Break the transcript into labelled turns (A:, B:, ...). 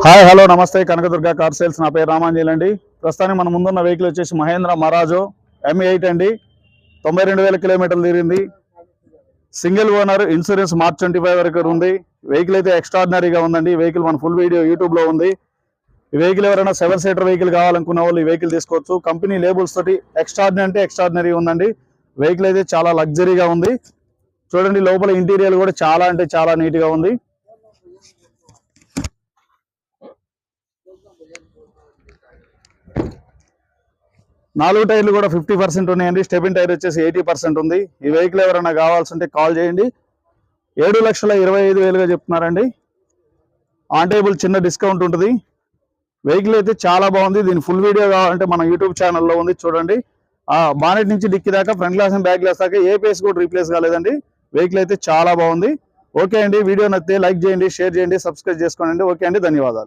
A: Hi hello నమస్తే Kanakadurga car sales. నా పేరు రామాంజలి అండి. ప్రస్తుతానికి మన ముందున్న వెహికల్ వచ్చేసి మహేంద్ర మరాజో M8 అండి. 92,000 కిలోమీటర్లు తిరిగింది. సింగిల్ ఓనర్, ఇన్సూరెన్స్ మార్చ్ 25 వరకు ఉంది. వెహికల్ అయితే ఎక్స్ట్రాడినరీగా ఉందండి. వెహికల్ మన ఫుల్ వీడియో యూట్యూబ్లో ఉంది. ఈ వెహికల్ ఎవరైనా 7 సీటర్ వెహికల్ కావాలనుకున్న వాళ్ళు ఈ వెహికల్ తీసుకోవచ్చు. కంపెనీ లేబుల్స్ తోటి ఎక్స్ట్రాడినరీ అంటే ఎక్స్ట్రాడినరీ ఉందండి. వెహికల్ అయితే చాలా లగ్జరీగా ఉంది. చూడండి, లోపల ఇంటీరియర్ కూడా చాలా అంటే చాలా నీట్గా ఉంది. నాలుగు టైర్లు కూడా 50% ఉన్నాయండి. స్టెబిన్ టైర్ వచ్చేసి 80% ఉంది. ఈ వెహికల్ ఎవరైనా కావాల్సింటే కాల్ చేయండి. 7,25,000గా చెప్తున్నారండి. ఆన్ టేబుల్ చిన్న డిస్కౌంట్ ఉంటుంది. వెహికల్ అయితే చాలా బాగుంది. దీని ఫుల్ వీడియో కావాలంటే మన యూట్యూబ్ ఛానల్లో ఉంది, చూడండి. బానెట్ నుంచి డిక్కి దాకా, front glass and back glass దాకా ఏ పీస్ కూడా రీప్లేస్ కాలేదండి. వెహికల్ అయితే చాలా బాగుంది. ఓకే అండి, వీడియో నచ్చితే లైక్ చేయండి, షేర్ చేయండి, సబ్స్క్రైబ్ చేసుకోండి. ఓకే అండి, ధన్యవాదాలు.